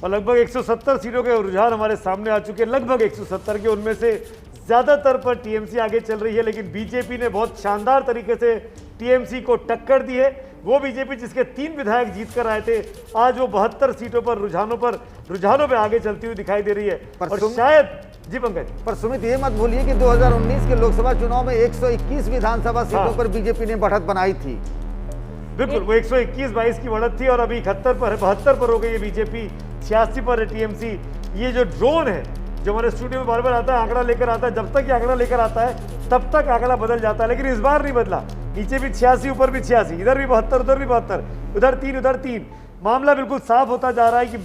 और लगभग 170 सीटों के रुझान हमारे सामने आ चुके हैं। लगभग 170 के, उनमें से ज़्यादातर पर टीएमसी आगे चल रही है, लेकिन बीजेपी ने बहुत शानदार तरीके से टीएमसी को टक्कर दी है। वो बीजेपी जिसके 3 विधायक जीत कर आए थे, आज वो 72 सीटों पर रुझानों पे आगे चलती हुई दिखाई दे रही है। और शायद जी पंकज, पर सुमित ये मत भूलिए कि 2019 के लोकसभा चुनाव में 121 विधानसभा सीटों पर बीजेपी ने बढ़त बनाई थी। बिल्कुल, वो 121-22 की बढ़त थी और अभी 71 पर है, 72 पर हो गई है बीजेपी, 86 पर है टीएमसी। ये जो ड्रोन है जो हमारे स्टूडियो में बार बार आता है, आंकड़ा लेकर आता है, जब तक ये आंकड़ा लेकर आता है तब तक आंकड़ा बदल जाता है, लेकिन इस बार नहीं बदला। नीचे भी 86, ऊपर भी 86, इधर भी 72, उधर भी 72, उधर 3। मामला बिल्कुल साफ होता जा रहा है कि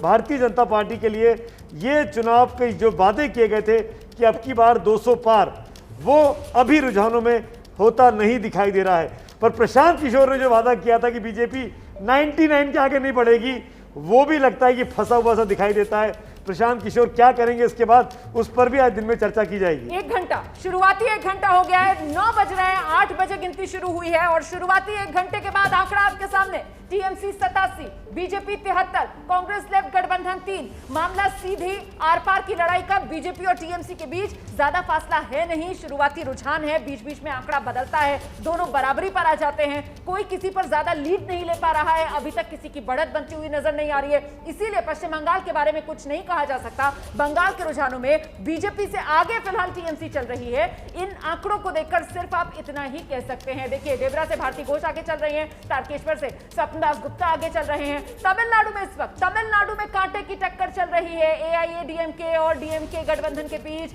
भारतीय जनता पार्टी के लिए ये चुनाव के जो वादे किए गए थे कि अब की बार 200 पार, वो अभी रुझानों में होता नहीं दिखाई दे रहा है। पर प्रशांत किशोर ने जो वादा किया था कि बीजेपी 99 के आगे नहीं बढ़ेगी, वो भी लगता है कि फंसा हुआ सा दिखाई देता है। प्रशांत किशोर क्या करेंगे इसके बाद, उस पर भी आज दिन में चर्चा की जाएगी। 1 घंटा, शुरुआती 1 घंटा हो गया है, 9 बज रहे हैं, 8 बजे गिनती शुरू हुई है और शुरुआती 1 घंटे के बाद आंकड़ा आपके सामने, टीएमसी 87, बीजेपी 73, कांग्रेस लेफ्ट गठबंधन 3। मामला सीधी आर पार की लड़ाई का बीजेपी और टीएमसी के बीच ज्यादा फासला है नहीं, शुरुआती रुझान है, बीच बीच में आंकड़ा बदलता है, दोनों बराबरी पर आ जाते हैं, कोई किसी पर ज्यादा लीड नहीं ले पा रहा है, अभी तक किसी की बढ़त बनती हुई नजर नहीं आ रही है। इसीलिए पश्चिम बंगाल के बारे में कुछ नहीं कहा जा सकता। बंगाल के रुझानों में बीजेपी से आगे फिलहाल टीएमसी चल रही है। इन आंकड़ों को देखकर सिर्फ आप इतना ही कह सकते हैं। देखिए, डेबरा से भारती घोष आगे चल रही हैं, तारकेश्वर से स्वप्नदास गुप्ता आगे चल रहे हैं। तमिलनाडु में इस वक्त कांटे की टक्कर चल रही है, एआईएडीएमके और डीएमके गठबंधन के बीच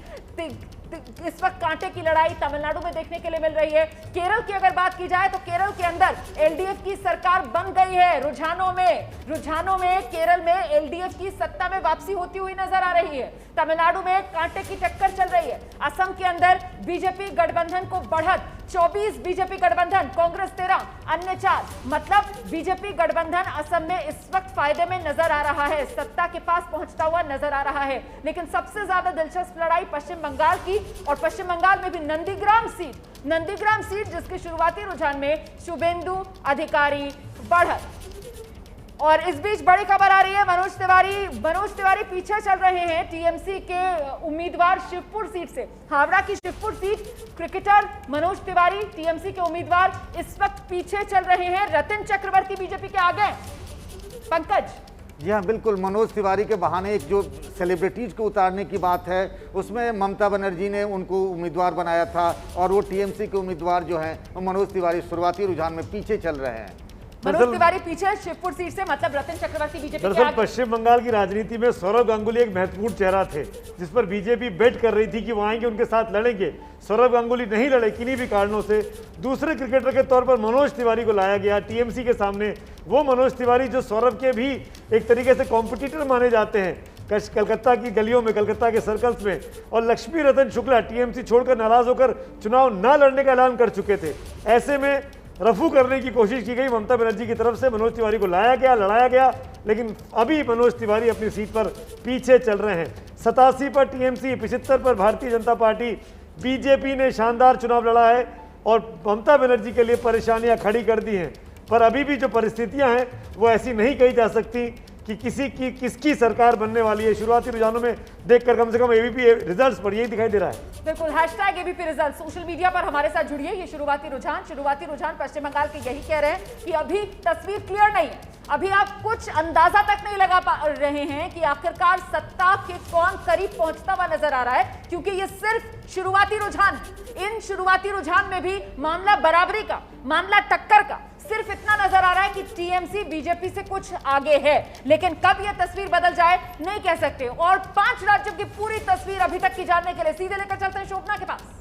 इस वक्त कांटे की लड़ाई तमिलनाडु में देखने के लिए मिल रही है। केरल की अगर बात की जाए तो केरल के अंदर एलडीएफ की सरकार बन गई है। रुझानों में केरल में एलडीएफ की सत्ता में वापसी होती हुई नजर आ रही है। तमिलनाडु में कांटे की टक्कर चल रही है। असम के अंदर बीजेपी गठबंधन को बढ़त, 24 बीजेपी गठबंधन, कांग्रेस 13, अन्य 4, मतलब बीजेपी गठबंधन असम में इस वक्त फायदे में नजर आ रहा है, सत्ता के पास पहुंचता हुआ नजर आ रहा है। लेकिन सबसे ज्यादा दिलचस्प लड़ाई पश्चिम बंगाल की, और पश्चिम बंगाल में भी नंदीग्राम सीट जिसके शुरुआती रुझान में शुभेंदु अधिकारी बढ़त। और इस बीच बड़ी खबर आ रही है, मनोज तिवारी पीछे चल रहे हैं टीएमसी के उम्मीदवार शिवपुर सीट से। हावड़ा की Shivpur seat, cricketer Manoj Tiwari TMC के उम्मीदवार इस वक्त पीछे चल रहे हैं। रतन चक्रवर्ती बीजेपी के आगे। पंकज जी हाँ, बिल्कुल। मनोज तिवारी के बहाने एक जो सेलिब्रिटीज को उतारने की बात है, उसमें ममता बनर्जी ने उनको उम्मीदवार बनाया था और वो टीएमसी के उम्मीदवार जो हैं वो मनोज तिवारी शुरुआती रुझान में पीछे चल रहे हैं। मनोज तिवारी पीछे शिवपुर सीट से, मतलब रतन चक्रवर्ती बीजेपी के दरअसल पश्चिम बंगाल की राजनीति में सौरभ गांगुली एक महत्वपूर्ण चेहरा थे, जिस पर बीजेपी बेट कर रही थी कि वो आएंगे, उनके साथ लड़ेंगे। सौरभ गांगुली नहीं लड़े किन्हीं भी कारणों से। दूसरे क्रिकेटर के तौर पर मनोज तिवारी को लाया गया टीएमसी के सामने। वो मनोज तिवारी जो सौरभ के भी एक तरीके से कॉम्पिटिटर माने जाते हैं कलकत्ता की गलियों में, कलकत्ता के सर्कल्स में। और लक्ष्मी रतन शुक्ला टीएमसी छोड़कर नाराज होकर चुनाव न लड़ने का ऐलान कर चुके थे। ऐसे में रफू करने की कोशिश की गई ममता बनर्जी की तरफ से, मनोज तिवारी को लाया गया, लड़ाया गया, लेकिन अभी मनोज तिवारी अपनी सीट पर पीछे चल रहे हैं। 87 पर टीएमसी, 75 पर भारतीय जनता पार्टी। बीजेपी ने शानदार चुनाव लड़ा है और ममता बनर्जी के लिए परेशानियां खड़ी कर दी हैं। पर अभी भी जो परिस्थितियां हैं वो ऐसी नहीं कही जा सकती कि किसकी सरकार बनने वाली है। शुरुआती रुझानों में देखकर कम से कम एबीपी रिजल्ट्स पर यही दिखाई दे रहा है। बिल्कुल, #एबीपी रिजल्ट सोशल मीडिया पर हमारे साथ जुड़िए। ये शुरुआती रुझान पश्चिम बंगाल के यही कह रहे हैं कि अभी तस्वीर क्लियर नहीं है, अभी आप कुछ अंदाजा तक नहीं लगा पा रहे हैं कि आखिरकार सत्ता के कौन करीब पहुंचता हुआ नजर आ रहा है, क्योंकि ये सिर्फ शुरुआती रुझान। इन शुरुआती रुझान में भी मामला बराबरी का, मामला टक्कर का, सिर्फ इतना नजर आ रहा है कि टीएमसी बीजेपी से कुछ आगे है। लेकिन कब यह तस्वीर बदल जाए नहीं कह सकते। और 5 राज्यों की पूरी तस्वीर अभी तक की जानने के लिए सीधे लेकर चलते हैं शोभना के पास।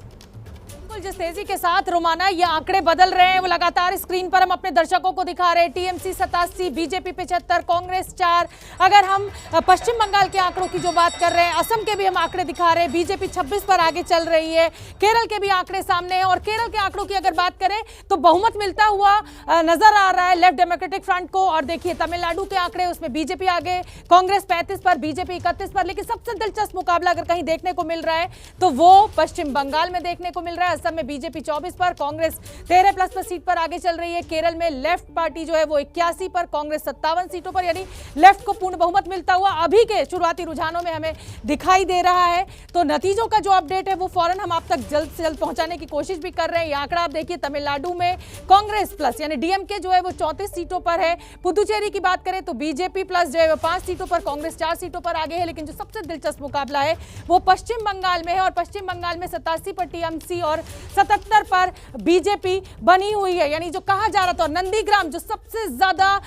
जिस तेजी के साथ रोमाना ये आंकड़े बदल रहे हैं वो लगातार स्क्रीन पर हम अपने दर्शकों को दिखा रहे हैं। TMC 87, BJP 75, Congress 4। अगर हम पश्चिम बंगाल के आंकड़ों की जो बात कर रहे हैं, असम के भी हम आंकड़े दिखा रहे हैं, बीजेपी 26 पर आगे चल रही है। केरल के भी आंकड़े सामने हैं और केरल के आंकड़ों की अगर बात करें तो बहुमत मिलता हुआ नजर आ रहा है लेफ्ट डेमोक्रेटिक फ्रंट को। और देखिए तमिलनाडु के आंकड़े, उसमें बीजेपी आगे, कांग्रेस 35 पर, बीजेपी 31 पर। लेकिन सबसे दिलचस्प मुकाबला अगर कहीं देखने को मिल रहा है तो वो पश्चिम बंगाल में देखने को मिल रहा है। असम में बीजेपी 24 पर, कांग्रेस 13+ सीट पर आगे चल रही है। केरल में लेफ्ट पार्टी जो है वो 81 पर, कांग्रेस 57 सीटों पर, यानी लेफ्ट को पूर्ण बहुमत मिलता हुआ अभी के शुरुआती रुझानों में हमें दिखाई दे रहा है। तो नतीजों का जो अपडेट है वो फौरन हम आप तक जल्द से जल्द पहुंचाने की कोशिश भी कर रहे हैं। ये आंकड़ा आप देखिए, तमिलनाडु में कांग्रेस प्लस यानी डीएमके जो है वो 34 सीटों पर है। पुदुचेरी की बात करें तो बीजेपी प्लस जो है वो 5 सीटों पर, कांग्रेस 4 सीटों पर आगे है। लेकिन जो सबसे दिलचस्प मुकाबला है वो पश्चिम बंगाल में है, और पश्चिम बंगाल में 87 पर टीएमसी और 77 पर बीजेपी बनी हुई है। यानी जो कहा जा रहा था, नंदीग्राम जो सबसे ज्यादा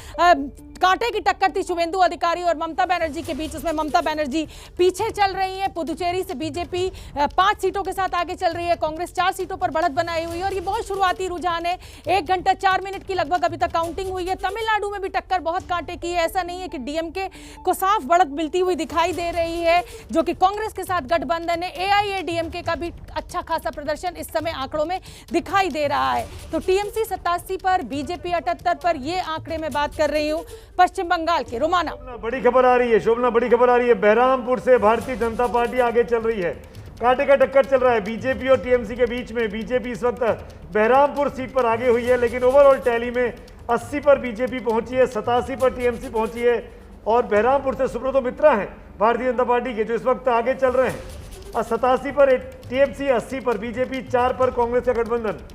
कांटे की टक्कर थी शुवेंदु अधिकारी और ममता बनर्जी के बीच, उसमें ममता बनर्जी पीछे चल रही है। पुदुचेरी से बीजेपी 5 सीटों के साथ आगे चल रही है, कांग्रेस 4 सीटों पर बढ़त बनाई हुई है, और ये बहुत शुरुआती रुझान है। 1 घंटा 4 मिनट की लगभग अभी तक काउंटिंग हुई है। तमिलनाडु में भी टक्कर बहुत कांटे की है, ऐसा नहीं है कि डीएमके को साफ बढ़त मिलती हुई दिखाई दे रही है, जो कि कांग्रेस के साथ गठबंधन है। एआईएडीएमके का भी अच्छा खासा प्रदर्शन इस समय आंकड़ों में दिखाई दे रहा है। तो टीएमसी 87 पर, बीजेपी 78 पर, ये आंकड़े में बात कर रही हूं पश्चिम बंगाल के। रोमाना, बड़ी खबर आ रही है, शोभना बड़ी खबर आ रही है। बहरामपुर से भारतीय जनता पार्टी आगे चल रही है, कांटे का टक्कर चल रहा है बीजेपी और टीएमसी के बीच में। बीजेपी इस वक्त बहरामपुर सीट पर आगे हुई है, लेकिन ओवरऑल टैली में 80 पर बीजेपी पहुंची है, 87 पर टीएमसी पहुंची है, और बहरामपुर से सुब्रतो मित्रा हैं भारतीय जनता पार्टी के जो इस वक्त आगे चल रहे हैं। 87 पर टीएमसी, 80 पर बीजेपी, 4 पर कांग्रेस का गठबंधन।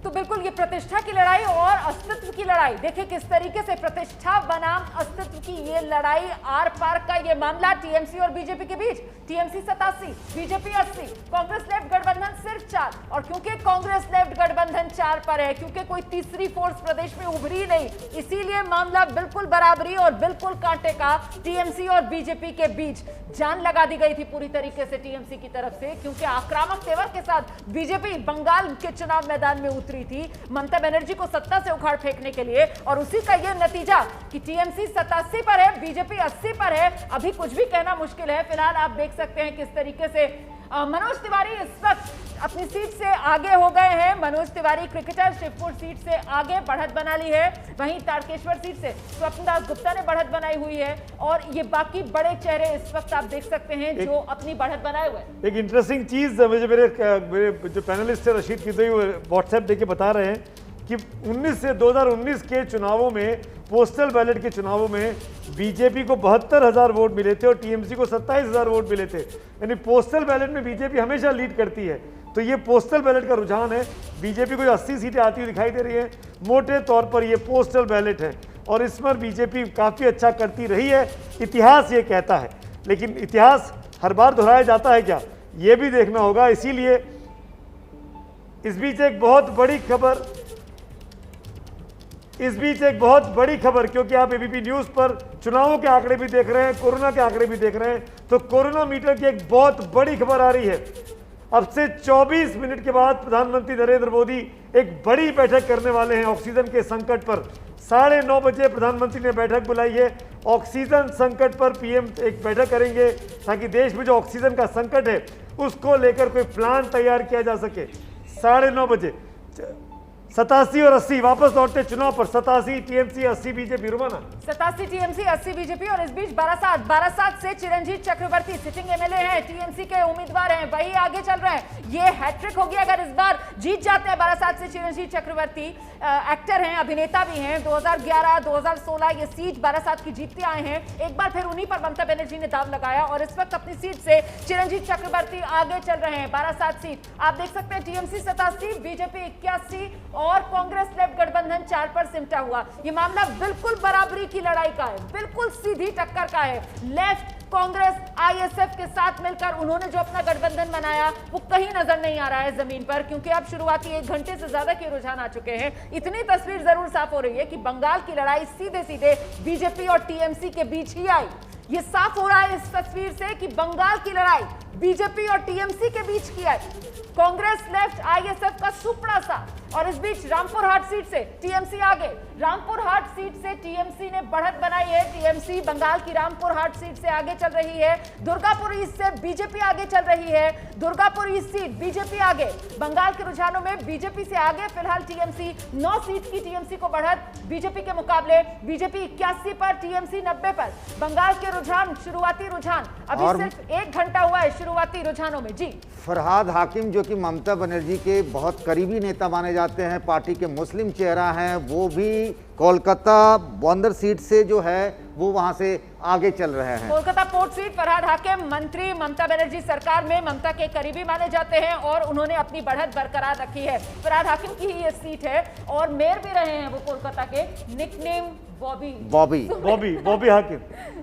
तो बिल्कुल ये प्रतिष्ठा की लड़ाई और अस्तित्व की लड़ाई, देखिए किस तरीके से प्रतिष्ठा बनाम अस्तित्व की ये लड़ाई, आर पार का ये मामला टीएमसी और बीजेपी के बीच। टीएमसी 87, बीजेपी 80, कांग्रेस लेफ्ट गठबंधन सिर्फ 4। और क्योंकि कांग्रेस लेफ्ट गठबंधन 4 पर है, क्योंकि कोई तीसरी फोर्स प्रदेश में उभरी नहीं, इसीलिए मामला बिल्कुल बराबरी और बिल्कुल कांटे का टीएमसी और बीजेपी के बीच। जान लगा दी गई थी पूरी तरीके से टीएमसी की तरफ से, क्योंकि आक्रामक तेवर के साथ बीजेपी बंगाल के चुनाव मैदान में उतरी थी ममता बनर्जी को सत्ता से उखाड़ फेंकने के लिए, और उसी का यह नतीजा कि टीएमसी 87 पर है, बीजेपी 80 पर है। अभी कुछ भी कहना मुश्किल है। फिलहाल आप देख सकते हैं किस तरीके से मनोज तिवारी इस वक्त अपनी सीट से आगे हो गए हैं। मनोज तिवारी क्रिकेटर शिवपुर सीट से आगे बढ़त बना ली है, वहीं तारकेश्वर सीट से स्वप्नदास गुप्ता ने बढ़त बनाई हुई है, और ये बाकी बड़े चेहरे इस वक्त आप देख सकते हैं जो अपनी बढ़त बनाए हुए। एक इंटरेस्टिंग चीज मुझे मेरे जो पैनलिस्ट है रशीद किदोई व्हाट्सएप देके बता रहे हैं कि 2019 के चुनावों में, पोस्टल बैलेट के चुनावों में बीजेपी को 72,000 वोट मिले थे और टीएमसी को 27,000 वोट मिले थे। यानी पोस्टल बैलेट में बीजेपी हमेशा लीड करती है। तो ये पोस्टल बैलेट का रुझान है। बीजेपी को 80 सीटें आती हुई दिखाई दे रही है, मोटे तौर पर ये पोस्टल बैलेट है, और इस पर बीजेपी काफ़ी अच्छा करती रही है, इतिहास ये कहता है। लेकिन इतिहास हर बार दोहराया जाता है क्या, ये भी देखना होगा। इसीलिए इस बीच एक बहुत बड़ी खबर, क्योंकि आप एबीपी न्यूज पर चुनावों के आंकड़े भी देख रहे हैं, कोरोना के आंकड़े भी देख रहे हैं, तो कोरोना मीटर की एक बहुत बड़ी खबर आ रही है। अब से 24 मिनट के बाद प्रधानमंत्री नरेंद्र मोदी एक बड़ी बैठक करने वाले हैं ऑक्सीजन के संकट पर। 9:30 बजे प्रधानमंत्री ने बैठक बुलाई है ऑक्सीजन संकट पर। पीएम एक बैठक करेंगे ताकि देश में जो ऑक्सीजन का संकट है उसको लेकर कोई प्लान तैयार किया जा सके। 9:30 बजे 87 और 80 वापस लौटते चुनाव पर। 87 टीएमसी, 80 बीजेपी। रुमाना, 87 टीएमसी, 80 बीजेपी। और इस बीच बारासात से चिरंजीव चक्रवर्ती सिटिंग एमएलए हैं, टीएमसी के उम्मीदवार हैं, वही आगे चल रहे हैं। ये हैट्रिक होगी अगर इस बार जीत जाते हैं बारासात से चिरंजीव चक्रवर्ती। एक्टर हैं, अभिनेता भी हैं। 2011, 2016 ये सीट बारासात की जीतते आए हैं। एक बार फिर उन्हीं पर ममता बनर्जी ने दाव लगाया, और इस वक्त अपनी सीट से चिरंजीव चक्रवर्ती आगे चल रहे हैं। बारासात सीट आप देख सकते हैं, टीएमसी 87, बीजेपी 81 और कांग्रेस लेफ्ट गठबंधन 4 पर सिमटा हुआ। ये मामला बिल्कुल बराबरी की लड़ाई का है, बिल्कुल सीधी टक्कर का है। लेफ्ट कांग्रेस आईएसएफ के साथ मिलकर उन्होंने जो अपना गठबंधन बनाया वो कहीं नजर नहीं आ रहा है जमीन पर, क्योंकि अब शुरुआती 1 घंटे से ज्यादा के रुझान आ चुके हैं। इतनी तस्वीर जरूर साफ हो रही है कि बंगाल की लड़ाई सीधे सीधे बीजेपी और टीएमसी के बीच ही आई। ये साफ हो रहा है इस तस्वीर से कि बंगाल की लड़ाई बीजेपी और टीएमसी के बीच की आई। कांग्रेस लेफ्ट आईएसएफ का सुपड़ा सा और इस बीच रामपुर हाट सीट से टीएमसी आगे। रामपुर हाट सीट से टीएमसी ने बढ़त बनाई है। टीएमसी बंगाल की रामपुर हाट सीट से आगे चल रही है। दुर्गापुर ईस्ट से बीजेपी आगे चल रही है। दुर्गापुर ईस्ट सीट बीजेपी आगे। बंगाल के रुझानों में बीजेपी से आगे फिलहाल टीएमसी। 9 सीट की टीएमसी को बढ़त बीजेपी के मुकाबले। बीजेपी 81 पर, टीएमसी 90 पर। बंगाल के रुझान, शुरुआती रुझान अभी सिर्फ 1 घंटा हुआ है शुरुआती रुझानों में। जी, फरहाद हाकिम जो कि ममता बनर्जी के बहुत करीबी नेता माने जाते हैं, पार्टी के मुस्लिम चेहरा हैं, वो भी कोलकाता बंदर सीट से जो है वो वहां से आगे चल रहे हैं। कोलकाता पोर्ट सीट फरहाद हाकिम मंत्री ममता बनर्जी सरकार में ममता के करीबी माने जाते हैं और उन्होंने अपनी बढ़त बरकरार रखी है। फरहाद हाकिम की ही ये सीट है और मेयर भी रहे हैं वो कोलकाता के। Nickname Bobby Hakim,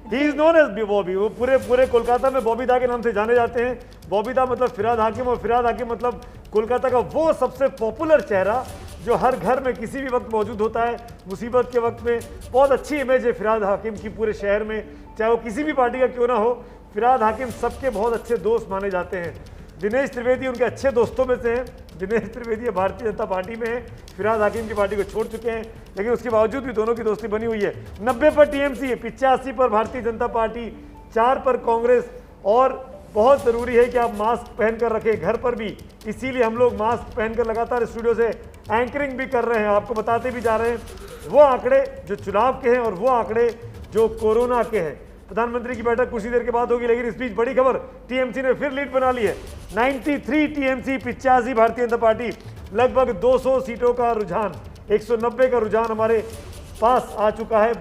he is known as Bobby. वो पूरे कोलकाता में बॉबी दा के नाम से जाने जाते हैं। बॉबी दा मतलब फिरहाद हाकिम, और फिरहाद हाकिम मतलब कोलकाता का वो सबसे पॉपुलर चेहरा जो हर घर में किसी भी वक्त मौजूद होता है। मुसीबत के वक्त में बहुत अच्छी इमेज है फिरहाद हाकिम की पूरे शहर में, चाहे वो किसी भी पार्टी का क्यों ना हो। फिरहाद हाकिम सबके बहुत अच्छे दोस्त माने जाते हैं। दिनेश त्रिवेदी उनके अच्छे दोस्तों में से हैं। दिनेश त्रिवेदी भारतीय जनता पार्टी में है, फिरहाद हाकिम की पार्टी को छोड़ चुके हैं, लेकिन उसके बावजूद भी दोनों की दोस्ती बनी हुई है। 90 पर टीएमसी, 85 पर भारतीय जनता पार्टी, 4 पर कांग्रेस। और बहुत ज़रूरी है कि आप मास्क पहनकर रखें घर पर भी, इसीलिए हम लोग मास्क पहनकर लगातार स्टूडियो से एंकरिंग भी कर रहे हैं, आपको बताते भी जा रहे हैं वो आंकड़े जो चुनाव के हैं और वो आंकड़े जो कोरोना के हैं। प्रधानमंत्री की बैठक कुछ ही देर के बाद होगी, लेकिन इस बीच बड़ी खबर, टीएमसी ने फिर लीड बना ली है। 93 टीएमसी, 85 भारतीय जनता पार्टी। लगभग 200 सीटों का रुझान, 190 का रुझान हमारे पास आ चुका है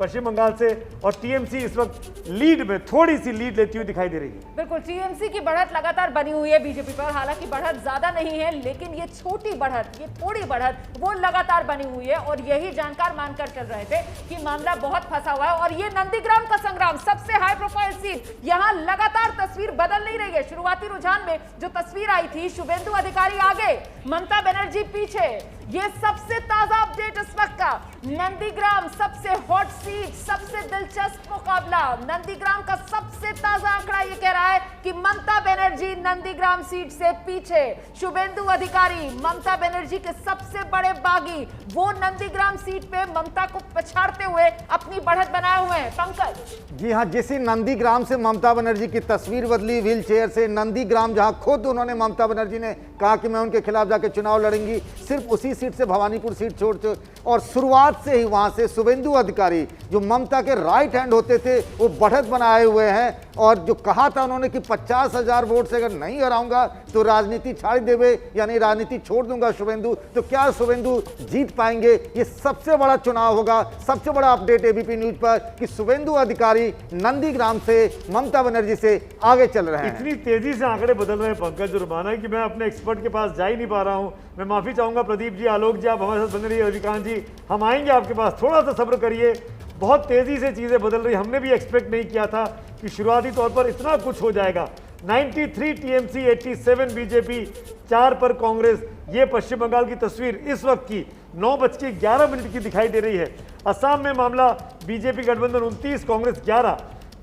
पश्चिम बंगाल से, और टीएमसी इस वक्त लीड में, थोड़ी सी लीड लेती हुई दिखाई दे रही है। बिल्कुल, टीएमसी की बढ़त लगातार बनी हुई है बीजेपी पर। हालांकि बढ़त ज्यादा नहीं है, लेकिन ये छोटी बढ़त, ये थोड़ी बढ़त वो लगातार बनी हुई है। और यही जानकार मानकर चल रहे थे कि मामला बहुत फंसा हुआ है। और ये नंदीग्राम का संग्राम, सबसे हाई प्रोफाइल सीट, यहाँ लगातार तस्वीर बदल नहीं रही है। शुरुआती रुझान में जो तस्वीर आई थी, शुभेंदु अधिकारी आगे, ममता बनर्जी पीछे। ये सबसे ताजा अपडेट इस वक्त का। नंदीग्राम सबसे हॉट सीट, सबसे दिलचस्प मुकाबला। नंदीग्राम का सबसे ताजा आंकड़ा ये कह रहा है कि ममता बनर्जी नंदीग्राम सीट से पीछे। शुभेंदु अधिकारी ममता बनर्जी के सबसे बड़े बागी, वो नंदीग्राम सीट पे ममता को पछाड़ते हुए अपनी बढ़त बनाए हुए हैं। पंकज जी हाँ, जिसी नंदीग्राम से ममता बनर्जी की तस्वीर बदली व्हील चेयर से, नंदीग्राम जहां खुद उन्होंने, ममता बनर्जी ने कहा कि मैं उनके खिलाफ जाके चुनाव लड़ूंगी, सिर्फ उसी सीट से भवानीपुर सीट छोड़, और शुरुआत से ही वहां से शुभेंदु अधिकारी जो ममता के राइट हैंड होते थे वो बढ़त बनाए हुए हैं। और जो कहा था उन्होंने कि 50,000 वोट से अगर नहीं हराऊंगा तो राजनीति छाड़ देवे, यानी राजनीति छोड़ दूंगा शुभेंदु, तो क्या शुभेंदु जीत पाएंगे? ये सबसे बड़ा चुनाव होगा। सबसे बड़ा अपडेट एबीपी न्यूज पर कि शुभेंदु अधिकारी नंदीग्राम से ममता बनर्जी से आगे चल रहे हैं। इतनी तेजी से आंकड़े बदल रहे हैं पंकज और माना कि मैं अपने एक्सपर्ट के पास जा ही नहीं पा रहा हूं। मैं माफी चाहूंगा प्रदीप जी, आलोक जी, आप हमारे साथ बने रहिए, रविकांत जी, हम आएंगे आपके पास, थोड़ा सा सब्र करिए। बहुत तेजी से चीजें बदल रही, हमने भी एक्सपेक्ट नहीं किया था कि शुरुआती तौर पर इतना कुछ हो जाएगा। 93 टीएमसी, 87 बीजेपी, 4 पर कांग्रेस। ये पश्चिम बंगाल की तस्वीर इस वक्त की 9:11 की दिखाई दे रही है। असम में मामला बीजेपी गठबंधन 29, कांग्रेस 11।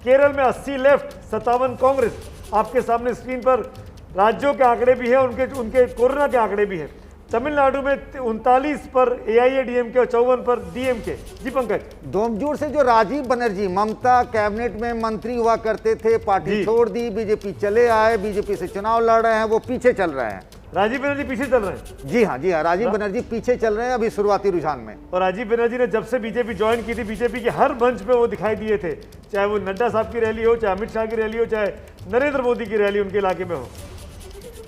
केरल में 80 लेफ्ट, 57 कांग्रेस। आपके सामने स्क्रीन पर राज्यों के आंकड़े भी हैं, उनके कोरोना के आंकड़े भी हैं। तमिलनाडु में 39 पर एआईएडीएमके और 54 पर डीएमके। जी पंकज, दोमजूर से जो राजीव बनर्जी ममता कैबिनेट में मंत्री हुआ करते थे, पार्टी छोड़ दी, बीजेपी चले आए, बीजेपी से चुनाव लड़ रहे हैं, वो पीछे चल रहे हैं। राजीव बनर्जी पीछे चल रहे हैं। जी हाँ, राजीव बनर्जी पीछे चल रहे हैं अभी शुरुआती रुझान में। और राजीव बनर्जी ने जब से बीजेपी ज्वाइन की थी, बीजेपी के हर मंच पे वो दिखाई दिए थे, चाहे वो नड्डा साहब की रैली हो, चाहे अमित शाह की रैली हो, चाहे नरेंद्र मोदी की रैली उनके इलाके में हो।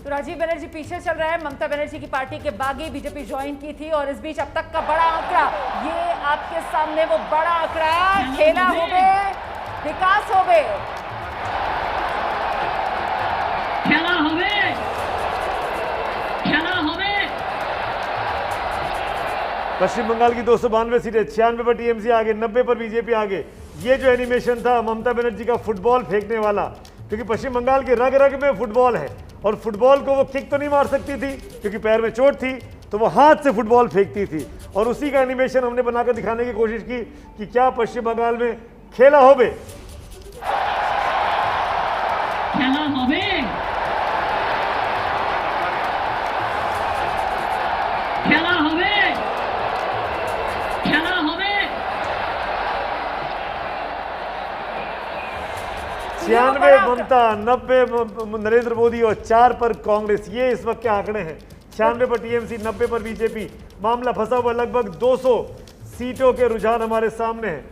तो राजीव बनर्जी पीछे चल रहे हैं। ममता बनर्जी की पार्टी के बागी बीजेपी ज्वाइन की थी। और इस बीच अब तक का बड़ा आंकड़ा, ये आपके सामने वो बड़ा आंकड़ा, खेला होवे विकास होवे, खेला होवे, खेला होवे। पश्चिम बंगाल की 292 सीटें, 96 पर टीएमसी आगे, 90 पर बीजेपी आगे। ये जो एनिमेशन था ममता बनर्जी का फुटबॉल फेंकने वाला, क्योंकि पश्चिम बंगाल की रग रग में फुटबॉल है, और फुटबॉल को वो किक तो नहीं मार सकती थी क्योंकि पैर में चोट थी, तो वो हाथ से फुटबॉल फेंकती थी। और उसी का एनिमेशन हमने बनाकर दिखाने की कोशिश की कि क्या पश्चिम बंगाल में खेला होवे, खेला होवे, খেলা হবে খেলা হবে 96 ममता, 90 नरेंद्र मोदी और 4 पर कांग्रेस। ये इस वक्त के आंकड़े हैं। 96 पर टीएमसी, 90 पर बीजेपी। मामला फंसा हुआ लगभग 200 सीटों के रुझान हमारे सामने हैं।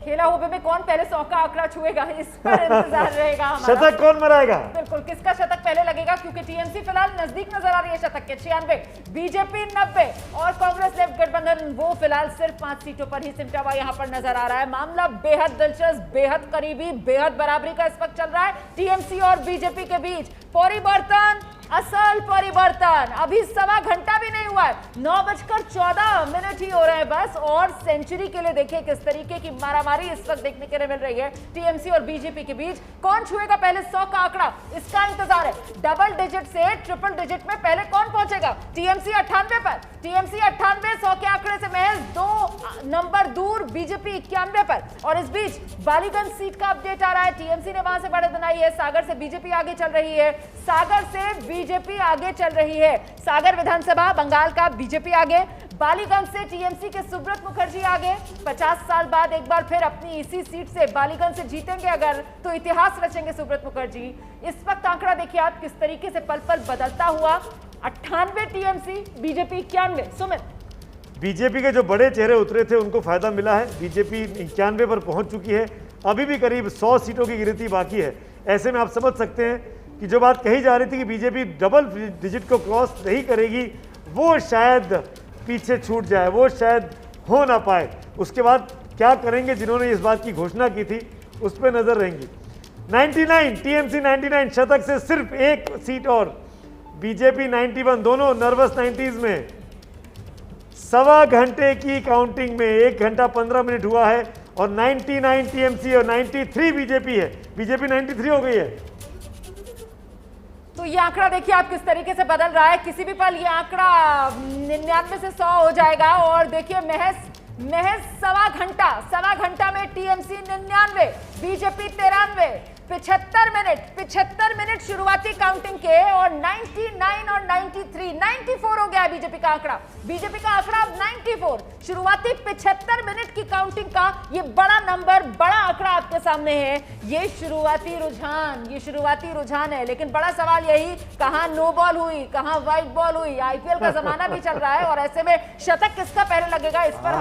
खेला हुए में कौन पहले 100 का आंकड़ा छुएगा, इस पर इंतजार रहेगा हमारा। शतक कौन मराएगा? बिल्कुल, किसका शतक पहले लगेगा, क्योंकि टीएमसी फिलहाल नजदीक नजर आ रही है शतक के 96, बीजेपी 90 और कांग्रेस लेफ्ट गठबंधन वो फिलहाल सिर्फ 5 सीटों पर ही सिमटा हुआ यहां पर नजर आ रहा है। मामला बेहद दिलचस्प, बेहद करीबी, बेहद बराबरी का इस वक्त चल रहा है टीएमसी और बीजेपी के बीच। परिवर्तन, असल परिवर्तन अभी सवा घंटा भी नहीं हुआ है, 9:14 ही हो रहे हैं बस। और सेंचुरी के लिए देखिए किस तरीके की मारामारी इस वक्त देखने के लिए मिल रही है टीएमसी और बीजेपी के बीच। कौन छुएगा पहले 100 का आंकड़ा, इसका इंतजार है। डबल डिजिट से ट्रिपल डिजिट में पहले कौन पहुंचेगा? टीएमसी 98 पर, टीएमसी 98 100 के आंकड़े से महज 2 नंबर दूर बीजेपी 91 पर। और इस बीच बालीगंज सीट का अपडेट आ रहा है, टीएमसी ने वहां से बढ़त बनाई है। सागर से बीजेपी आगे चल रही है, सागर से बीजेपी आगे चल रही है। सागर विधानसभा बंगाल का बीजेपी आगे, बालीगंज से टीएमसी के सुब्रत मुखर्जी आगे। 50 साल बाद एक बार फिर अपनी इसी सीट से बालीगंज से जीतेंगे अगर, तो इतिहास रचेंगे सुब्रत मुखर्जी। इस वक्त आंकड़ा देखिए आप किस तरीके से पल पल बदलता हुआ। 98 टीएमसी, बीजेपी 91। सुमित, बीजेपी के जो बड़े चेहरे उतरे थे उनको फायदा मिला है। बीजेपी 91 पर पहुंच चुकी है, अभी भी करीब 100 सीटों की गिनती बाकी है। ऐसे में आप समझ सकते हैं कि जो बात कही जा रही थी कि बीजेपी डबल डिजिट को क्रॉस नहीं करेगी, वो शायद पीछे छूट जाए, वो शायद हो ना पाए। उसके बाद क्या करेंगे जिन्होंने इस बात की घोषणा की थी, उस पर नजर रहेंगी। 99 टीएमसी 99 शतक से सिर्फ एक सीट और, बीजेपी 91, दोनों नर्वस 90s में। सवा घंटे की काउंटिंग में 1 घंटा 15 मिनट हुआ है और 99 टीएमसी और 93 बीजेपी है। बीजेपी 93 हो गई है। तो ये आंकड़ा देखिए आप किस तरीके से बदल रहा है। किसी भी पल ये आंकड़ा 99 से 100 हो जाएगा। और देखिए महज सवा घंटा में टीएमसी 99, बीजेपी 93, 75 मिनट शुरुआती काउंटिंग के और 99 और 93, 94 हो गया है बीजेपी का आंकड़ा। बीजेपी का आंकड़ा अब 94, शुरुआती 75 मिनट की काउंटिंग का ये बड़ा नंबर, बड़ा आंकड़ा आपके सामने है। ये शुरुआती रुझान है, लेकिन बड़ा सवाल यही, कहां नो बॉल हुई, कहां व्हाइट बॉल हुई। आईपीएल का जमाना भी चल रहा है और ऐसे में शतक किसका पहले लगेगा, इस पर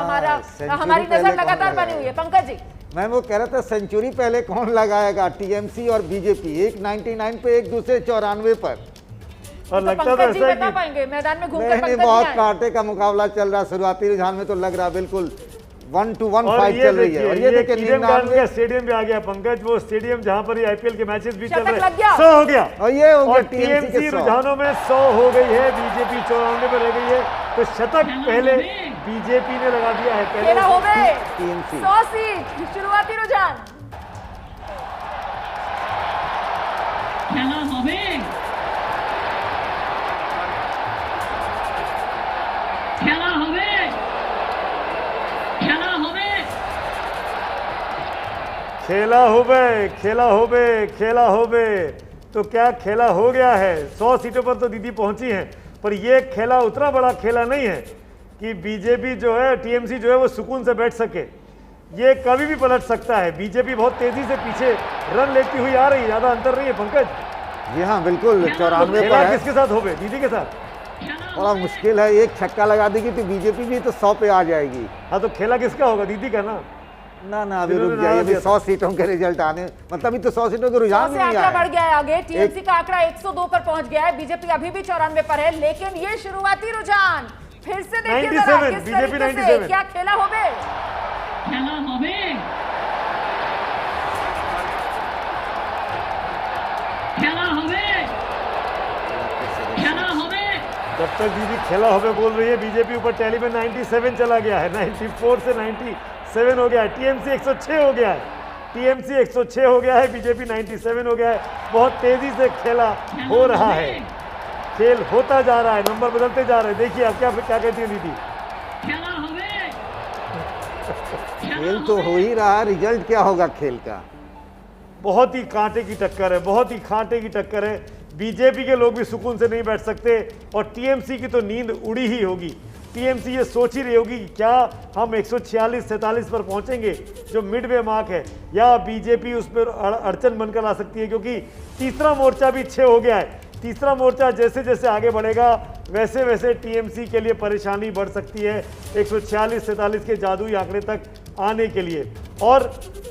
हमारी नजर लगातार बनी हुई है। पंकज जी, मैं वो कह रहा था सेंचुरी पहले कौन लगाएगा, टीएमसी और बीजेपी, एक 99 पे, एक दूसरे 94 पर। और लगता तो पंकज जी ऐसा बता है पाएंगे मैदान में घूमकर? नहीं, पंकज जी बहुत आए। कांटे का मुकाबला चल रहा। शुरुआती रुझान में तो लग रहा बिल्कुल 1-1 और फाइट चल रही है। और ये देखिए ईडन गार्डन का स्टेडियम भी आ गया पंकज, वो स्टेडियम जहां पर आईपीएल के मैचेस भी चल शतक रहे लग गया। 100 हो गया। और ये हो गया और टीएमसी के टीएमसी 100। रुझानों में 100 हो गई है, बीजेपी 94 में रह गई है। तो शतक पहले बीजेपी ने लगा दिया है। खेला हो गए टीएमसी 100 सीट, शुरुआती रुझान। খেলা হবে খেলা হবে খেলা হবে खेला होबे। तो क्या खेला हो गया है? 100 सीटों पर तो दीदी पहुंची हैं, पर ये खेला उतना बड़ा खेला नहीं है कि बीजेपी जो है, टीएमसी जो है वो सुकून से बैठ सके। ये कभी भी पलट सकता है। बीजेपी बहुत तेजी से पीछे रन लेती हुई आ रही है, ज्यादा अंतर नहीं है पंकज। जी हाँ बिल्कुल, 94 खेला पर है। किसके साथ होबे? दीदी के साथ। बड़ा मुश्किल है, एक छक्का लगा देगी तो बीजेपी भी तो 100 पे आ जाएगी। हाँ, तो खेला किसका होगा? दीदी का ना। ना अभी रुक जाइए, अभी 100 सीटों के रिजल्ट आने, मतलब अभी तो 100 सीटों के रुझान भी नहीं आंकड़ा बढ़ आए। गया है आगे। टीएमसी का आंकड़ा 102 पर पहुंच गया है, बीजेपी अभी भी 94 पर है। लेकिन ये शुरुआती रुझान फिर से देखिए जरा 97, किस बीजेपी तरीके से 97। क्या खेला होबे। খেলা হবে খেলা হবে খেলা হবে जब तक दीदी खेला होबे बोल रही है, बीजेपी ऊपर टैली में 97 चला गया है, 94 से 97 हो गया है। टीएमसी 106 हो गया है, टीएमसी 106 हो गया है, बीजेपी 97 हो गया है। बहुत तेजी से खेला हो रहा है, खेल होता जा रहा है, नंबर बदलते जा रहे हैं। देखिए आप क्या कहती है दीदी। খেলা হবে खेल तो हो ही रहा है, रिजल्ट क्या होगा खेल का? बहुत ही कांटे की टक्कर है, बहुत ही कांटे की टक्कर है। बीजेपी के लोग भी सुकून से नहीं बैठ सकते और टीएमसी की तो नींद उड़ी ही होगी। टीएमसी ये सोच ही रही होगी कि क्या हम 146-47 पर पहुंचेंगे जो मिडवे मार्क है, या बीजेपी उस पर अड़चन बनकर आ सकती है, क्योंकि तीसरा मोर्चा भी 6 हो गया है। तीसरा मोर्चा जैसे जैसे आगे बढ़ेगा वैसे वैसे टीएमसी के लिए परेशानी बढ़ सकती है 146-47 के जादुई आंकड़े तक आने के लिए। और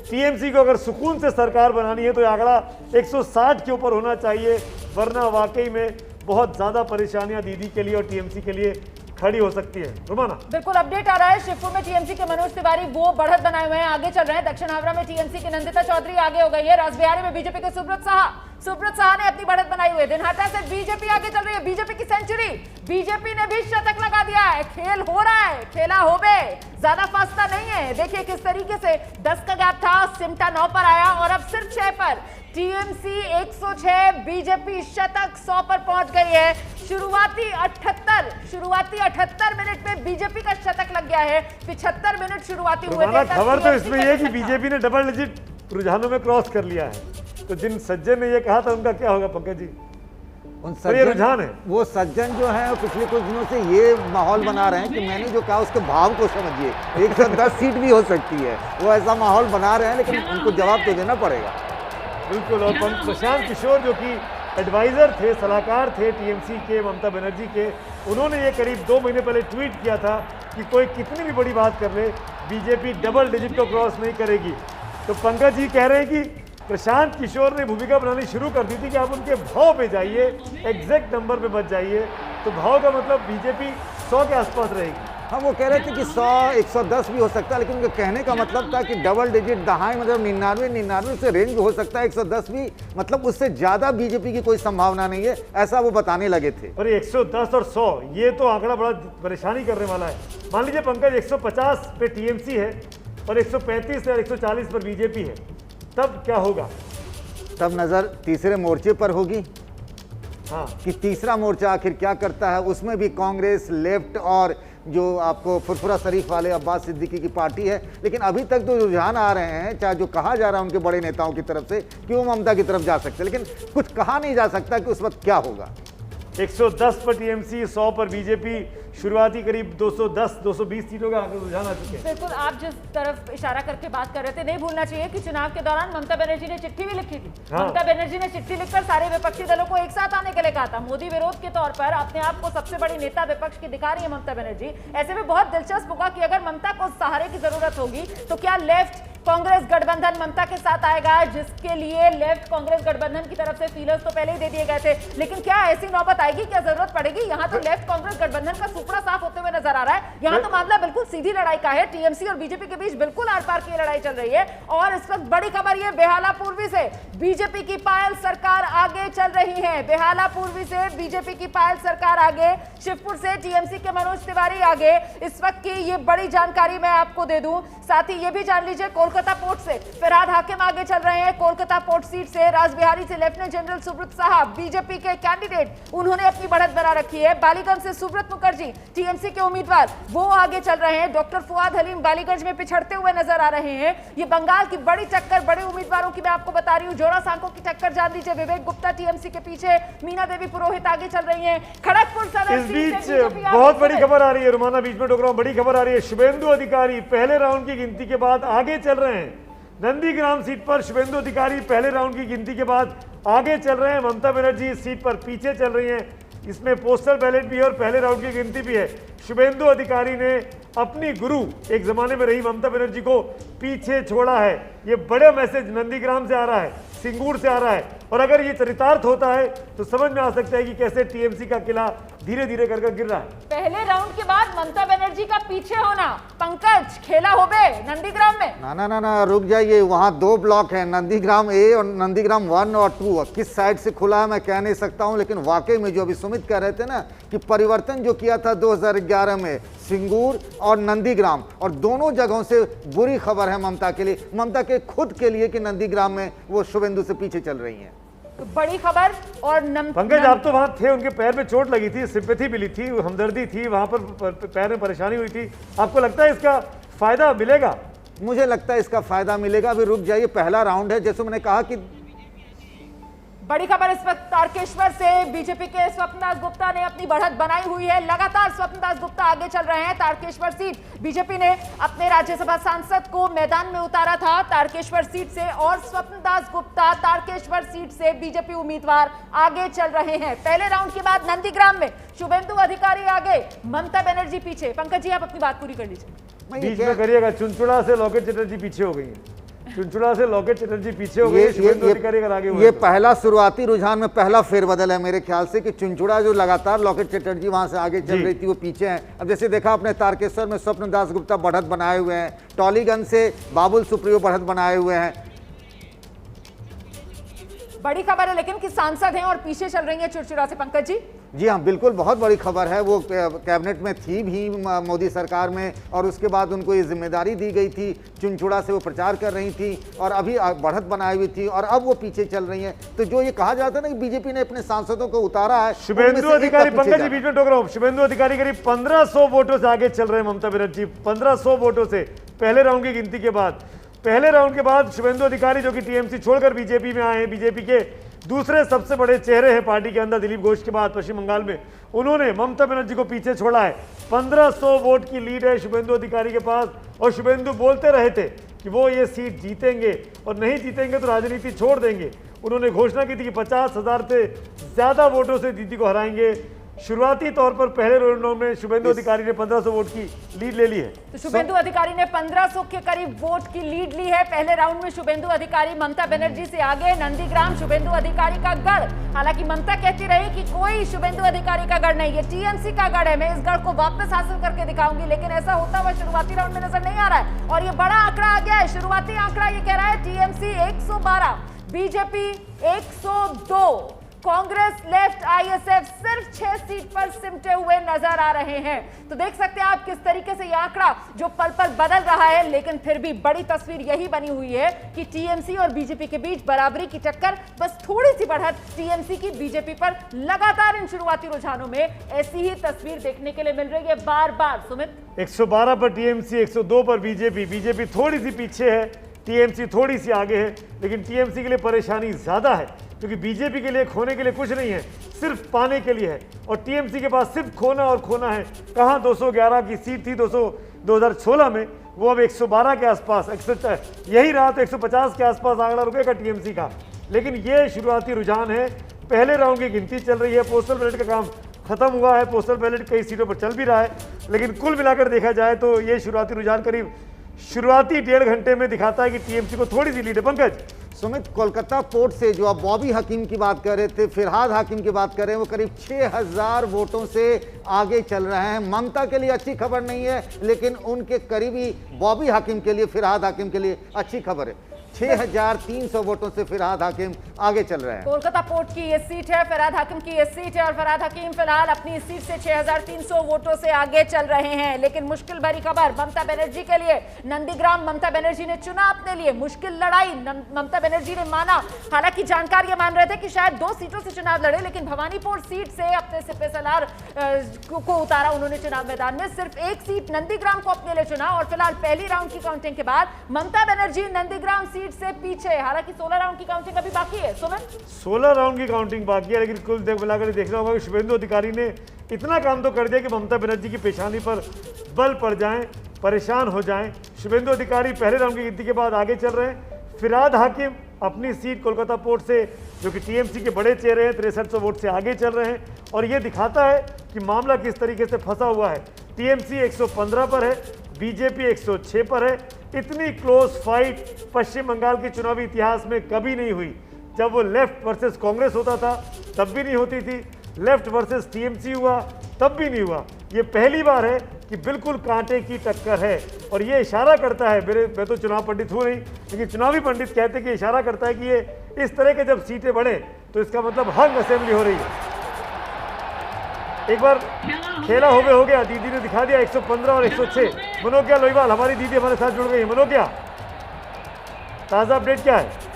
टीएमसी को अगर सुकून से सरकार बनानी है तो ये आंकड़ा 160 के ऊपर होना चाहिए, वरना वाकई में बहुत ज़्यादा परेशानियां दीदी के लिए और टीएमसी के लिए खड़ी हो सकती है। रुमाना बिल्कुल अपडेट आ रहा है। शिवपुर में टीएमसी के मनोज तिवारी वो बढ़त बनाए हुए हैं, आगे चल रहे हैं। दक्षिण हावड़ा में टीएमसी की नंदिता चौधरी आगे हो गई है। रासबिहारी में बीजेपी के सुब्रत साहा ने अपनी बढ़त बनाई हुई है। दिनहाटा से बीजेपी आगे चल रही है, बीजेपी की सेंचुरी, बीजेपी ने भी शतक लगा दिया है। खेल हो रहा है, खेला हो बे, ज्यादा फासला नहीं है। देखिए किस तरीके से 10 का गैप था, सिमटा 9 पर आया और अब सिर्फ 6 पर। टीएमसी 106, बीजेपी शतक 100 पर पहुंच गई है। शुरुआती 78 मिनट में बीजेपी का शतक लग गया है। 75 मिनट शुरुआती हुए थे। खबर तो इसमें यह कि बीजेपी ने डबल डिजिट रुझानों में क्रॉस कर लिया है। तो जिन सज्जन ने ये कहा था उनका क्या होगा पंकज जी? उन तो ये रुझान है। वो सज्जन जो है पिछले कुछ दिनों से ये माहौल बना रहे हैं कि मैंने जो कहा उसके भाव को समझिए। 110 सीट भी हो सकती है, वो ऐसा माहौल बना रहे हैं, लेकिन उनको जवाब तो देना पड़ेगा। बिल्कुल। और प्रशांत किशोर जो कि एडवाइजर थे, सलाहकार थे टीएमसी के, ममता बनर्जी के, उन्होंने ये करीब 2 महीने पहले ट्वीट किया था कि कोई कितनी भी बड़ी बात कर ले बीजेपी डबल डिजिट को क्रॉस नहीं करेगी। तो पंकज जी कह रहे हैं कि प्रशांत किशोर ने भूमिका बनानी शुरू कर दी थी कि आप उनके भाव पे जाइए, एग्जैक्ट नंबर पे मत जाइए। तो भाव का मतलब बीजेपी 100 के आसपास रहेगी। हम वो कह रहे थे कि 100, 110 भी हो सकता है, लेकिन उनके कहने का मतलब था कि डबल डिजिट दहाई, मतलब 99 से रेंज हो सकता है, 110 भी, मतलब उससे ज्यादा बीजेपी की कोई संभावना नहीं है, ऐसा वो बताने लगे थे। और 110 और 100 ये तो आंकड़ा बड़ा परेशानी करने वाला है। मान लीजिए पंकज 150 पे टीएमसी है और 135 या 140 पर बीजेपी है, तब क्या होगा? तब नजर तीसरे मोर्चे पर होगी। हाँ, कि तीसरा मोर्चा आखिर क्या करता है। उसमें भी कांग्रेस, लेफ्ट और जो आपको फुरफुरा शरीफ वाले अब्बास सिद्दीकी की पार्टी है। लेकिन अभी तक तो रुझान आ रहे हैं, चाहे जो कहा जा रहा है उनके बड़े नेताओं की तरफ से कि वो ममता की तरफ जा सकते हैं, लेकिन कुछ कहा नहीं जा सकता कि उस वक्त क्या होगा। 110 पर टीएमसी, 100 पर बीजेपी, शुरुआती करीब 210-220 सीटों का रुझान आ चुके हैं। बिल्कुल, आप जिस तरफ इशारा करके बात कर रहे थे, नहीं भूलना चाहिए कि चुनाव के दौरान ममता बनर्जी ने चिट्ठी भी लिखी थी। हाँ। ममता बनर्जी ने चिट्ठी लिखकर सारे विपक्षी दलों को एक साथ आने के लिए कहा था। मोदी विरोध के तौर पर अपने आप को सबसे बड़ी नेता विपक्ष की दिखा रही है ममता बनर्जी। ऐसे में बहुत दिलचस्प होगा कि अगर ममता को सहारे की जरूरत होगी तो क्या लेफ्ट कांग्रेस गठबंधन ममता के साथ आएगा, जिसके लिए लेफ्ट कांग्रेस गठबंधन की तरफ से फीलर्स तो पहले ही दे दिए गए थे। लेकिन क्या ऐसी नौबत आएगी, क्या जरूरत पड़ेगी? यहाँ तो लेफ्ट कांग्रेस गठबंधन का सुपड़ा साफ होते हुए नजर आ रहा है। यहाँ तो मामला बिल्कुल सीधी लड़ाई का है। टीएमसी और बीजेपी के बीच बिल्कुल आर पार की लड़ाई चल रही है। और इस वक्त बड़ी खबर ये, बेहाला पूर्वी से बीजेपी की पायल सरकार आगे चल रही है। बेहाला पूर्वी से बीजेपी की पायल सरकार आगे, शिवपुर से टीएमसी के मनोज तिवारी आगे। इस वक्त की ये बड़ी जानकारी मैं आपको दे दूं। साथ ही ये भी जान लीजिए, कोलकाता पोर्ट से फरहाद हाकिम आगे चल रहे हैं। कोलकाता पोर्ट सीट से रासबिहारी से lieutenant general Subrata Saha, BJP के कैंडिडेट, उन्होंने अपनी बढ़त बना रखी है। बालीगंज से सुब्रत मुखर्जी, टीएमसी के उम्मीदवार, वो आगे चल रहे हैं। डॉक्टर फुआद हलीम बालीगंज में पिछड़ते हुए नजर आ रहे हैं। ये बंगाल की बड़ी टक्कर, बड़े उम्मीदवारों की मैं आपको बता रही हूँ। जोड़ा सांको की टक्कर जान लीजिए, विवेक गुप्ता टीएमसी के पीछे, मीना देवी पुरोहित आगे चल रही है। खड़गपुर सदर इस सीट बीच से बीजेपी आगे बहुत चल बड़ी रही है। खबर आ रही है, रुमाना बीच में टोक रहा हूं, बड़ी खबर आ रही है। शुभेंदु अधिकारी पहले राउंड की गिनती के बाद आगे चल रहे हैं। नंदीग्राम सीट पर शुभेंदु अधिकारी पहले राउंड की गिनती के बाद आगे चल रहे हैं। ममता बनर्जी इस सीट पर पीछे चल रही हैं। इसमें पोस्टल बैलेट भी है और पहले राउंड की गिनती भी है। शुभेंदु अधिकारी ने अपनी गुरु, एक जमाने में रही ममता बनर्जी को पीछे छोड़ा है। ये बड़ा मैसेज नंदीग्राम से आ रहा है, सिंगूर से आ रहा है। और अगर ये चरितार्थ होता है तो समझ में आ सकता है कि कैसे टीएमसी का किला धीरे धीरे करके गिर रहा है। पहले राउंड के बाद ममता बनर्जी का पीछे होना, पंकज खेला हो बे नंदीग्राम में। ना रुक जाइए, वहाँ 2 ब्लॉक हैं, नंदीग्राम ए और नंदीग्राम 1 और 2। किस साइड से खुला है मैं कह नहीं सकता हूँ, लेकिन वाकई में जो अभी सुमित कह रहे थे ना कि परिवर्तन जो किया था 2011 में सिंगूर और नंदीग्राम, और दोनों जगहों से बुरी खबर है ममता के लिए, ममता के खुद के लिए कि नंदीग्राम में वो शुभेंदु से पीछे चल रही हैं। तो बड़ी खबर। और पंकज आप तो वहां थे, उनके पैर में चोट लगी थी, सिंपैथी मिली थी, हमदर्दी थी, वहां पर पैर में परेशानी हुई थी। आपको लगता है इसका फायदा मिलेगा? मुझे लगता है इसका फायदा मिलेगा। अभी रुक जाइए, पहला राउंड है, जैसे मैंने कहा कि बड़ी खबर इस वक्त तारकेश्वर से। बीजेपी के स्वप्नदास गुप्ता ने अपनी बढ़त बनाई हुई है। लगातार स्वप्नदास गुप्ता आगे चल रहे हैं। तारकेश्वर सीट बीजेपी ने अपने राज्यसभा सांसद को मैदान में उतारा था तारकेश्वर सीट से, और स्वप्नदास गुप्ता तारकेश्वर सीट से बीजेपी उम्मीदवार आगे चल रहे हैं। पहले राउंड के बाद नंदीग्राम में शुभेंदु अधिकारी आगे, ममता बनर्जी पीछे। पंकज जी, आप अपनी बात पूरी कर लीजिए। बीच में करिएगा। चुनचुड़ा से लॉकेट चटर्जी पीछे हो गई है। चुनचुड़ा से लॉकेट चटर्जी पीछे हो गए, शुभेंदु अधिकारी अगर आगे हुए ये तो। पहला शुरुआती रुझान में पहला फेरबदल है मेरे ख्याल से कि चुनचुड़ा जो लगातार लॉकेट चटर्जी वहां से आगे चल रही थी वो पीछे हैं। अब जैसे देखा आपने तारकेश्वर में स्वप्नदास गुप्ता बढ़त बनाए हुए हैं, टॉलीगंज से बाबुल सुप्रियो बढ़त बनाए हुए हैं। बड़ी खबर है लेकिन कि सांसद हैं और पीछे चल रही है चुरचुरा से। पंकज जी। जी हाँ, बिल्कुल बहुत बड़ी खबर है। वो कैबिनेट में थी भी मोदी सरकार में, और उसके बाद उनको ये जिम्मेदारी दी गई थी। चुनचुड़ा से वो प्रचार कर रही थी और अभी बढ़त बनाई हुई थी, और अब वो पीछे चल रही है। तो जो ये कहा जाता है ना कि बीजेपी ने अपने सांसदों को उतारा है, शुभेंदु अधिकारी, पंकज जी बीच में टोक रहा हूं, शुभेंदु अधिकारी करीब 1500 वोटों से आगे चल रहे हैं ममता बनर्जी, 1500 वोटों से पहले राउंड की गिनती के बाद। पहले राउंड के बाद शुभेंदु अधिकारी जो कि टीएमसी छोड़कर बीजेपी में आए हैं, बीजेपी के दूसरे सबसे बड़े चेहरे हैं पार्टी के अंदर दिलीप घोष के बाद पश्चिम बंगाल में, उन्होंने ममता बनर्जी को पीछे छोड़ा है। 1500 वोट की लीड है शुभेंदु अधिकारी के पास, और शुभेंदु बोलते रहे थे कि वो ये सीट जीतेंगे और नहीं जीतेंगे तो राजनीति छोड़ देंगे। उन्होंने घोषणा की थी कि 50,000 से ज्यादा वोटों से दीदी को हराएंगे। शुरुआती तौर पर पहले राउंड में शुभेंदु अधिकारी ने 1500 वोट की लीड ले ली है। तो शुभेंदु अधिकारी ने 1500 के करीब वोट की लीड ली है। पहले राउंड में शुभेंदु अधिकारी ममता बनर्जी से आगे। नंदीग्राम शुभेंदु अधिकारी का गढ़, हालांकि ममता कहती रही कि कोई शुभेंदु अधिकारी का गढ़ नहीं, ये टीएमसी का गढ़ है, मैं इस गढ़ को वापस हासिल करके दिखाऊंगी, लेकिन ऐसा होता हुआ शुरुआती राउंड में नजर नहीं आ रहा है। और ये बड़ा आंकड़ा आ गया है। शुरुआती आंकड़ा ये कह रहा है TMC 112, BJP 102, Congress, left, ISF सिर्फ 6 सीट पर सिमटे हुए नजर आ रहे हैं। तो देख सकते हैं आप किस तरीके से यह आंकड़ा जो पल पल बदल रहा है, लेकिन फिर भी बड़ी तस्वीर यही बनी हुई है कि टीएमसी और बीजेपी के बीच बराबरी की टक्कर, बस थोड़ी सी बढ़त टीएमसी की बीजेपी पर। लगातार इन शुरुआती रुझानों में ऐसी ही तस्वीर देखने के लिए मिल रही है बार बार। सुमित, 112 पर टीएमसी, 102 पर बीजेपी। बीजेपी थोड़ी सी पीछे है, टीएमसी थोड़ी सी आगे है, लेकिन टीएमसी के लिए परेशानी ज्यादा है क्योंकि बीजेपी के लिए खोने के लिए कुछ नहीं है, सिर्फ पाने के लिए है, और टीएमसी के पास सिर्फ खोना और खोना है। कहां 211 की सीट थी 2016 में, वो अब 112 के आसपास, यही रहा तो 150 के आसपास आंकड़ा रुकेगा टीएमसी का। लेकिन ये शुरुआती रुझान है, पहले राउंड की गिनती चल रही है, पोस्टल बैलेट का काम खत्म हुआ है, पोस्टल बैलेट कई सीटों पर चल भी रहा है, लेकिन कुल मिलाकर देखा जाए तो ये शुरुआती रुझान करीब शुरुआती 1.5 घंटे में दिखाता है कि टीएमसी को थोड़ी सी लीड है। पंकज, सुमित, कोलकाता पोर्ट से जो आप बॉबी हकीम की बात कर रहे थे, फिरहाद हकीम की बात कर रहे हैं, वो करीब 6000 वोटों से आगे चल रहे हैं। ममता के लिए अच्छी खबर नहीं है, लेकिन उनके करीबी बॉबी हकीम के लिए, फिरहाद हकीम के लिए अच्छी खबर है। 6300 वोटों से फिरहाद हकीम आगे चल रहे हैं। कोलकाता पोर्ट की ये सीट है, फरहाद हकीम की ये सीट है, और फरहाद हकीम फिलहाल अपनी इस सीट से 6300 वोटों से आगे चल रहे हैं। लेकिन मुश्किल भरी खबर ममता बनर्जी के लिए। नंदीग्राम ममता बनर्जी ने चुना अपने लिए, मुश्किल लड़ाई ममता बनर्जी ने माना। हालांकि जानकार ये मान रहे थे कि शायद 2 सीटों से चुनाव लड़े, लेकिन भवानीपुर सीट से अपने सिपे सलार को उतारा उन्होंने चुनाव मैदान में। सिर्फ 1 सीट नंदीग्राम को अपने लिए चुना, और फिलहाल पहली राउंड की काउंटिंग के बाद ममता बनर्जी नंदीग्राम सीट से पीछे। हालांकि 16 राउंड की काउंटिंग अभी बाकी है। सुमित, 16 राउंड की काउंटिंग बाकी है, लेकिन कुल मिलाकर देखना होगा कि शुभेंदु अधिकारी ने इतना काम तो कर दिया कि ममता बनर्जी की पेशानी पर बल पड़ जाएं, परेशान हो जाएं। शुभेंदु अधिकारी पहले राउंड की गिनती के बाद आगे चल रहे हैं। फिरहाद हाकिम अपनी सीट कोलकाता पोर्ट से, जो कि टीएमसी के बड़े चेहरे हैं, 6300 वोट से आगे चल रहे हैं, और ये दिखाता है कि मामला किस तरीके से फंसा हुआ है। टीएमसी 115 पर है, बीजेपी 106 पर है। इतनी क्लोज फाइट पश्चिम बंगाल के चुनावी इतिहास में कभी नहीं हुई। जब वो लेफ्ट वर्सेस कांग्रेस होता था तब भी नहीं होती थी, लेफ्ट वर्सेस टीएमसी हुआ तब भी नहीं हुआ। ये पहली बार है कि बिल्कुल कांटे की टक्कर है, और ये इशारा करता है, मैं तो चुनाव पंडित हूँ नहीं, लेकिन चुनावी पंडित कहते हैं कि इशारा करता है कि ये इस तरह के जब सीटें बढ़े तो इसका मतलब हंग असेंबली हो रही है। एक बार खेला हो गया, दीदी ने दिखा दिया 115 और 106। मनोज्ञा लोईवाल हमारी दीदी हमारे साथ जुड़ गई है। मनोज्ञा, ताजा अपडेट क्या है?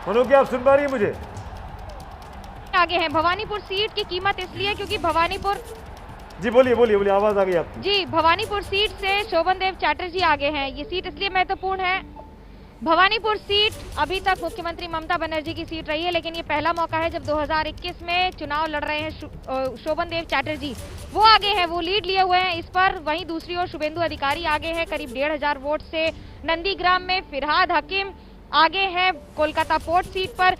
मनोज्ञा, आप सुन पा रही है मुझे? आगे है भवानीपुर सीट की कीमत इसलिए क्योंकि भवानीपुर जी बोलिए बोलिए बोलिए, आवाज आ गई आपकी। जी, भवानीपुर सीट से शोभन देव चैटर्जी आगे हैं। ये सीट इसलिए महत्वपूर्ण है, भवानीपुर सीट अभी तक मुख्यमंत्री ममता बनर्जी की सीट रही है, लेकिन ये पहला मौका है जब 2021 में चुनाव लड़ रहे हैं शोभन देव चैटर्जी, वो आगे हैं, वो लीड लिए हुए हैं इस पर। वहीं दूसरी ओर शुभेंदु अधिकारी आगे हैं करीब 1,500 वोट से। नंदीग्राम में फिरहाद हकीम आगे हैं कोलकाता पोर्ट सीट पर,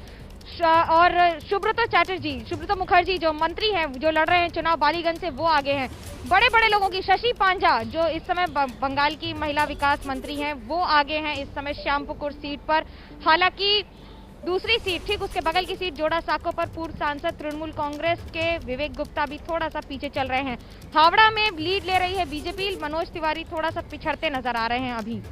और सुब्रतो मुखर्जी जो मंत्री हैं, जो लड़ रहे हैं चुनाव बालीगंज से, वो आगे हैं। बड़े बड़े लोगों की, शशि पांजा जो इस समय बंगाल की महिला विकास मंत्री हैं, वो आगे हैं इस समय श्यामपुकुर सीट पर। हालांकि दूसरी सीट, ठीक उसके बगल की सीट जोड़ा साको पर पूर्व सांसद तृणमूल कांग्रेस के विवेक गुप्ता भी थोड़ा सा पीछे चल रहे हैं। हावड़ा में लीड ले रही है बीजेपी, मनोज तिवारी थोड़ा सा पिछड़ते नजर आ रहे हैं अभी।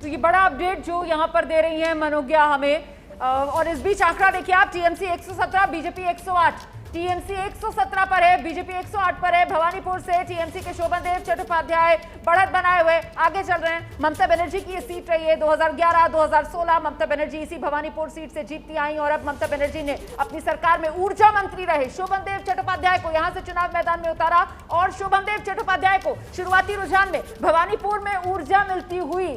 तो ये बड़ा अपडेट जो यहाँ पर दे रही है मनोज्ञा हमें। और इस बीच आंकड़ा देखिए आप, टीएमसी 117, बीजेपी 108, टीएमसी 117 पर है, बीजेपी 108 पर है। भवानीपुर से टीएमसी के शोभन देव चट्टोपाध्याय बढ़त बनाए हुए आगे चल रहे हैं। ममता बनर्जी की ये सीट रही है 2011, 2016 ममता बनर्जी इसी भवानीपुर सीट से जीतती आई और अब ममता बनर्जी ने अपनी सरकार में ऊर्जा मंत्री रहे शोभन देव चट्टोपाध्याय को यहां से चुनाव मैदान में उतारा और शोभन देव चट्टोपाध्याय को शुरुआती रुझान में भवानीपुर में ऊर्जा मिलती हुई